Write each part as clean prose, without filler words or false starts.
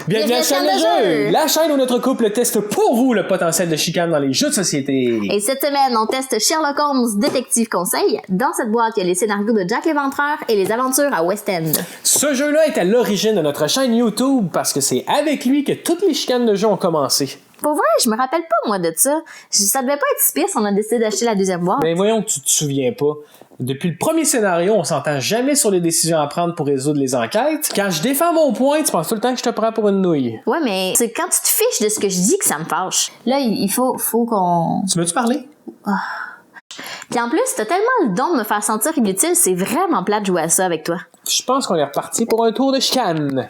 Bienvenue à la chaîne de jeu! La chaîne où notre couple teste pour vous le potentiel de chicane dans les jeux de société. Et cette semaine, on teste Sherlock Holmes Détective Conseil. Dans cette boîte, il y a les scénarios de Jack l'Éventreur et les aventures à West End. Ce jeu-là est à l'origine de notre chaîne YouTube parce que c'est avec lui que toutes les chicanes de jeu ont commencé. Pour vrai, je me rappelle pas, moi, de ça. Ça devait pas être si pire si on a décidé d'acheter la deuxième boîte. Mais voyons que tu te souviens pas. Depuis le premier scénario, on s'entend jamais sur les décisions à prendre pour résoudre les enquêtes. Quand je défends mon point, tu penses tout le temps que je te prends pour une nouille. Ouais, mais c'est quand tu te fiches de ce que je dis que ça me fâche. Là, il faut qu'on... Tu veux-tu parler? Puis en plus, t'as tellement le don de me faire sentir inutile, c'est vraiment plate de jouer à ça avec toi. Je pense qu'on est reparti pour un tour de chicane.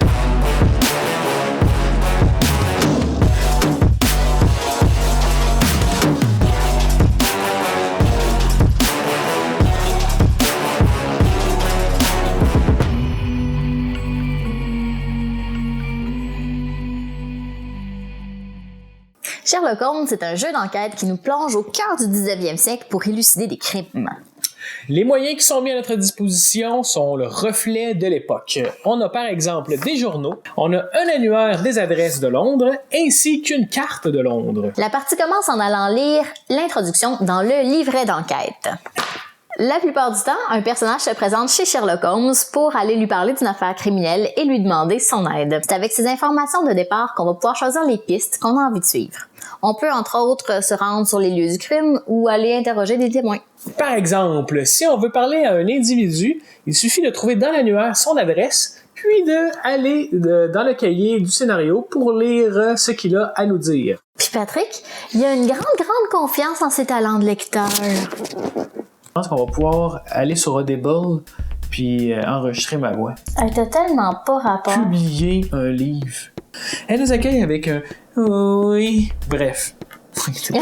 Sherlock Holmes, c'est un jeu d'enquête qui nous plonge au cœur du 19e siècle pour élucider des crimes. Les moyens qui sont mis à notre disposition sont le reflet de l'époque. On a par exemple des journaux, on a un annuaire des adresses de Londres, ainsi qu'une carte de Londres. La partie commence en allant lire l'introduction dans le livret d'enquête. La plupart du temps, un personnage se présente chez Sherlock Holmes pour aller lui parler d'une affaire criminelle et lui demander son aide. C'est avec ces informations de départ qu'on va pouvoir choisir les pistes qu'on a envie de suivre. On peut entre autres se rendre sur les lieux du crime ou aller interroger des témoins. Par exemple, si on veut parler à un individu, il suffit de trouver dans l'annuaire son adresse, puis d'aller dans le cahier du scénario pour lire ce qu'il a à nous dire. Puis Patrick, il y a une grande confiance en ses talents de lecteur. Je pense qu'on va pouvoir aller sur Audible puis enregistrer ma voix. Elle t'a tellement pas rapport. Publier un livre. Elle nous accueille avec un oui. Bref. Oui.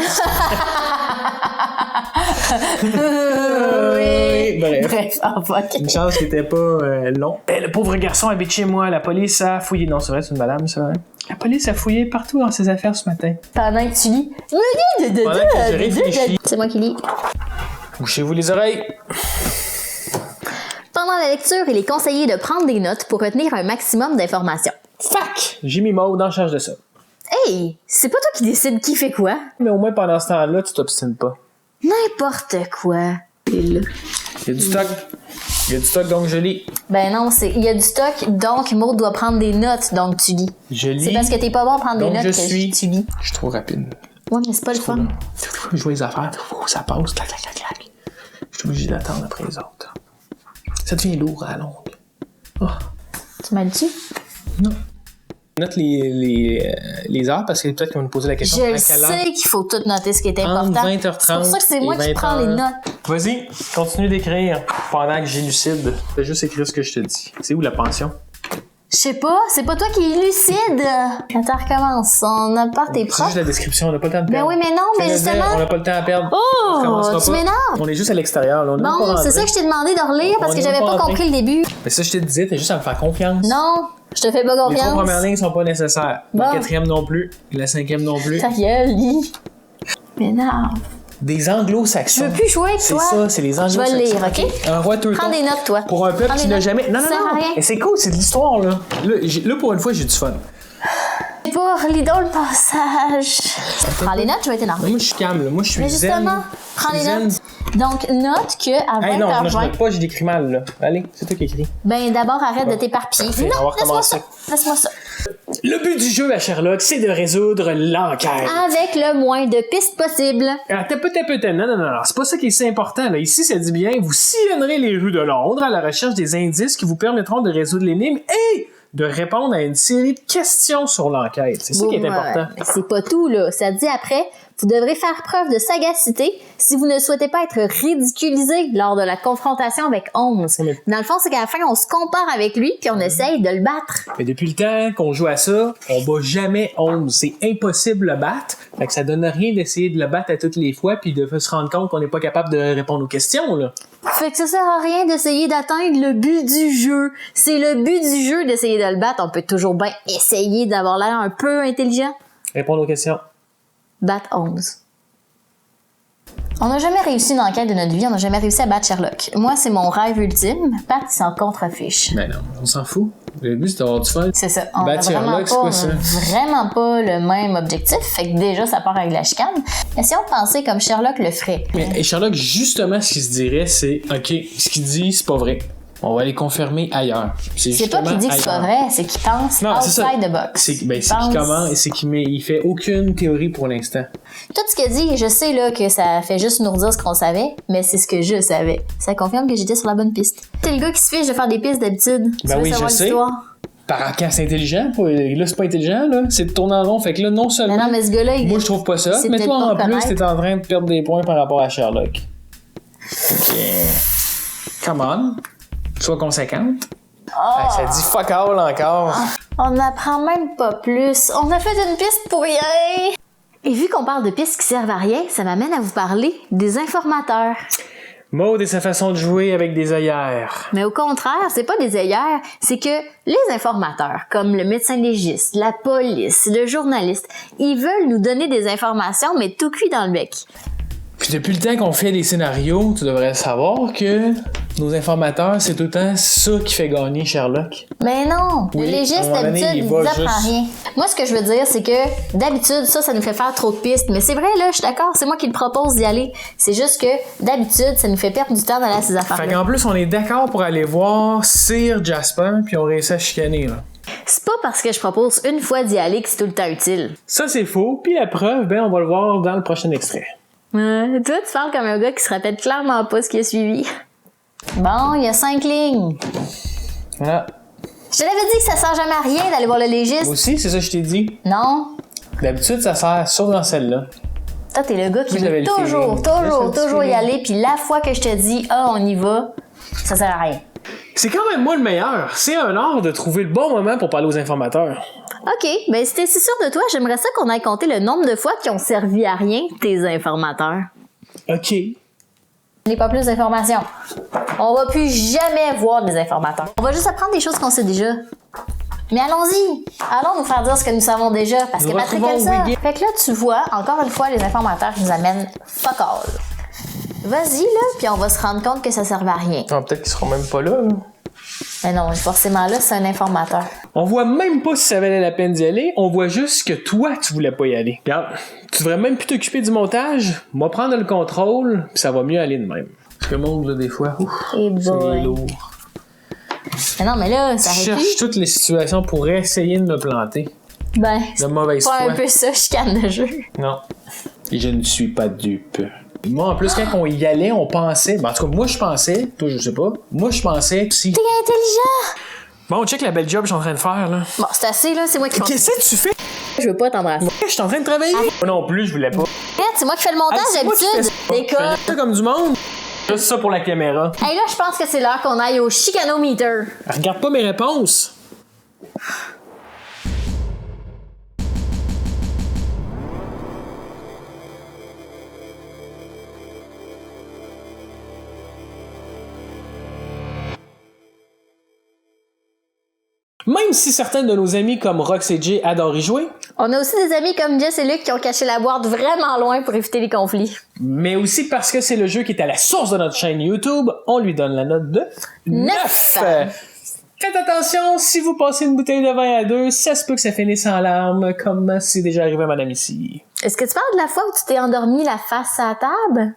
Bref. Fuck. Une chance qui était pas long. Le pauvre garçon habite chez moi. La police a fouillé. Non, c'est vrai, c'est une madame, ça. Hein? La police a fouillé partout dans ses affaires ce matin. Pendant que tu lis. Pendant que je réfléchis. C'est moi qui lis. Bouchez-vous les oreilles. Pendant la lecture, il est conseillé de prendre des notes pour retenir un maximum d'informations. Fac! J'ai mis Maud en charge de ça. Hey, c'est pas toi qui décides qui fait quoi. Mais au moins pendant ce temps-là, tu t'obstines pas. N'importe quoi. Il y a du stock. Il y a du stock, donc je lis. Ben non, il y a du stock, donc Maud doit prendre des notes, donc tu lis. Je lis. C'est parce que t'es pas bon à prendre des notes que tu lis. Je suis trop rapide. Ouais, mais c'est pas le fun. Je vois les affaires, ça passe, clac. Je suis obligé d'attendre après les autres. Ça devient lourd à la longue. Oh. Tu m'as dit? Non. Note les heures parce que peut-être qu'ils vont nous poser la question. Je sais qu'il faut tout noter ce qui est important. 20h30. C'est pour ça que c'est moi qui prends les notes. Vas-y, continue d'écrire pendant que j'élucide. Fais juste écrire ce que je te dis. C'est où la pension? Je sais pas, c'est pas toi qui élucide. Attends, recommence. On a pas tes C'est profs. juste la description, on n'a pas le temps de perdre. Ben oui, mais non, mais justement. On n'a pas le temps à perdre. Oh, tu m'énerves. On est juste à l'extérieur. Là. Bon, c'est ça que je t'ai demandé de relire parce que j'avais pas compris le début. Mais ça, je te disais, t'as juste à me faire confiance. Non, je te fais pas Les confiance. 3 premières lignes sont pas nécessaires. Bon. La 4e non plus. Et la 5e non plus. Ta gueule, lis. M'énerve. Des anglo-saxons. Je veux plus jouer avec toi. C'est ça, c'est les Je anglo-saxons. vais le lire, OK? Un roi Teuton. Prends des notes, toi. Pour un peuple Prends qui des n'a notes. jamais... Non. Ça sert à rien. Mais c'est cool, c'est de l'histoire, là. Là, pour une fois, j'ai du fun. Lis donc le passage. Prends les notes, je vais t'énerver. Moi, je suis calme, là. Moi, je suis Mais zen. justement, prends les Zen. notes. Donc, note que à 20h20... Hey, non, je note pas, j'ai décrit mal, là. Allez, c'est toi qui écris. Ben, d'abord, arrête de t'éparpiller. Parfait, on va Non, laisse-moi ça. recommencer. Laisse-moi ça. Le but du jeu à Sherlock, c'est de résoudre l'enquête. Avec le moins de pistes possible. Ah, peut-être. Non. C'est pas ça qui est si important. Là. Ici, ça dit bien, vous sillonnerez les rues de Londres à la recherche des indices qui vous permettront de résoudre l'énigme et de répondre à une série de questions sur l'enquête. C'est ça qui est important. Mais c'est pas tout, là. Ça dit après, vous devrez faire preuve de sagacité si vous ne souhaitez pas être ridiculisé lors de la confrontation avec Holmes. Mais- Dans le fond, c'est qu'à la fin, on se compare avec lui puis on essaye de le battre. Mais depuis le temps qu'on joue à ça, on bat jamais Holmes. C'est impossible de le battre. Fait que ça donne rien d'essayer de le battre à toutes les fois puis de se rendre compte qu'on n'est pas capable de répondre aux questions, là. Fait que ça sert à rien d'essayer d'atteindre le but du jeu. C'est le but du jeu d'essayer de le battre. On peut toujours bien essayer d'avoir l'air un peu intelligent. Répondre aux questions. Battre Holmes. On n'a jamais réussi une enquête de notre vie, on n'a jamais réussi à battre Sherlock. Moi, c'est mon rêve ultime. Pat, il s'en contrefiche. Ben non, on s'en fout. Le but, c'est d'avoir du fun. C'est ça. On Battre Sherlock, c'est quoi ça? Vraiment pas le même objectif. Fait que déjà, ça part avec la chicane. Mais si on pensait comme Sherlock le ferait. Mais Sherlock, justement, ce qu'il se dirait, c'est OK, ce qu'il dit, c'est pas vrai. On va aller confirmer ailleurs. C'est pas qu'il dit que c'est pas vrai, c'est qu'il pense outside the box. C'est qu'il fait aucune théorie pour l'instant. Tout ce qu'il dit, je sais là que ça fait juste nous redire ce qu'on savait, mais c'est ce que je savais. Ça confirme que j'étais sur la bonne piste. C'est le gars qui se fiche de faire des pistes d'habitude. Ben oui, je sais. Quand c'est intelligent, là c'est pas intelligent, là. C'est de tourner en rond. Fait que là, non seulement. Mais non, mais ce gars-là, moi je trouve pas ça. Mais toi en plus, t'es en train de perdre des points par rapport à Sherlock. Ok. Come on. Sois conséquente. Oh. Ça dit fuck all encore. On n'apprend même pas plus. On a fait une piste pour rien. Et vu qu'on parle de pistes qui servent à rien, ça m'amène à vous parler des informateurs. Maud et sa façon de jouer avec des œillères. Mais au contraire, c'est pas des œillères, c'est que les informateurs, comme le médecin légiste, la police, le journaliste, ils veulent nous donner des informations, mais tout cuit dans le bec. Puis depuis le temps qu'on fait des scénarios, tu devrais savoir que nos informateurs, c'est tout le temps ça qui fait gagner Sherlock. Mais non, le légiste, d'habitude, il nous apprend rien. Moi, ce que je veux dire, c'est que d'habitude, ça nous fait faire trop de pistes. Mais c'est vrai, là, je suis d'accord, c'est moi qui le propose d'y aller. C'est juste que d'habitude, ça nous fait perdre du temps d'aller à ces affaires-là. Fait qu'en plus, on est d'accord pour aller voir Sir Jasper, puis on réussit à chicaner, là. C'est pas parce que je propose une fois d'y aller que c'est tout le temps utile. Ça, c'est faux. Puis la preuve, on va le voir dans le prochain extrait. Toi, tu parles comme un gars qui se rappelle clairement pas ce qui a suivi. Bon, il y a 5 lignes. Voilà. Je te l'avais dit que ça sert jamais à rien d'aller voir le légiste. Moi aussi, c'est ça que je t'ai dit. Non. D'habitude, ça sert sauf dans celle-là. Toi, t'es le gars qui veut toujours y aller, puis la fois que je te dis, on y va, ça sert à rien. C'est quand même moi le meilleur. C'est un art de trouver le bon moment pour parler aux informateurs. OK, ben si t'es si sûr de toi, j'aimerais ça qu'on aille compter le nombre de fois qui ont servi à rien, tes informateurs. OK. N'ai pas plus d'informations. On va plus jamais voir des informateurs. On va juste apprendre des choses qu'on sait déjà. Mais allons-y! Allons nous faire dire ce que nous savons déjà, parce que Patrick aime ça. Fait que là, tu vois, encore une fois, les informateurs qui nous amènent fuck all. Vas-y, là, puis on va se rendre compte que ça servait à rien. Ah, peut-être qu'ils seront même pas là. Mais non, forcément là, c'est un informateur. On voit même pas si ça valait la peine d'y aller, on voit juste que toi, tu voulais pas y aller. Regarde, tu devrais même plus t'occuper du montage, moi prendre le contrôle, puis ça va mieux aller de même. Parce que le monde, là, des fois, c'est lourd. Mais non, mais là, ça Je cherche toutes les situations pour essayer de me planter. Ben, de mauvaise foi. Pas un peu ça, chicane de jeu. Non. Et je ne suis pas dupe. Moi, en plus, quand on y allait, on pensait... Ben, en tout cas, moi, je pensais... Toi, je sais pas. Moi, je pensais... Si... T'es intelligent! Bon, check la belle job que je suis en train de faire, là. Bon, c'est assez, là. C'est moi qui fais... Qu'est-ce que tu fais? Je veux pas t'embrasser. Je suis en train de travailler. Moi non plus, je voulais pas. C'est moi qui fais le montage, d'habitude. T'es ça comme du monde. Juste ça pour la caméra. Hey, là, je pense que c'est l'heure qu'on aille au chicanomètre. Regarde pas mes réponses. Même si certains de nos amis comme Rox et Jay adorent y jouer, on a aussi des amis comme Jess et Luc qui ont caché la boîte vraiment loin pour éviter les conflits. Mais aussi parce que c'est le jeu qui est à la source de notre chaîne YouTube, on lui donne la note de 9. Faites attention, si vous passez une bouteille de vin à 2, ça se peut que ça finisse en larmes, comme c'est déjà arrivé à madame ici. Est-ce que tu parles de la fois où tu t'es endormi la face à la table?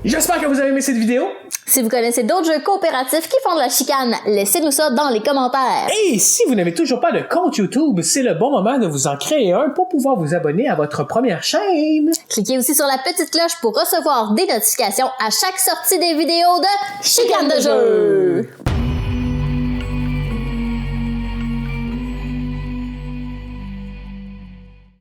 J'espère que vous avez aimé cette vidéo. Si vous connaissez d'autres jeux coopératifs qui font de la chicane, laissez-nous ça dans les commentaires. Et si vous n'avez toujours pas de compte YouTube, c'est le bon moment de vous en créer un pour pouvoir vous abonner à votre première chaîne. Cliquez aussi sur la petite cloche pour recevoir des notifications à chaque sortie des vidéos de Chicane de jeu.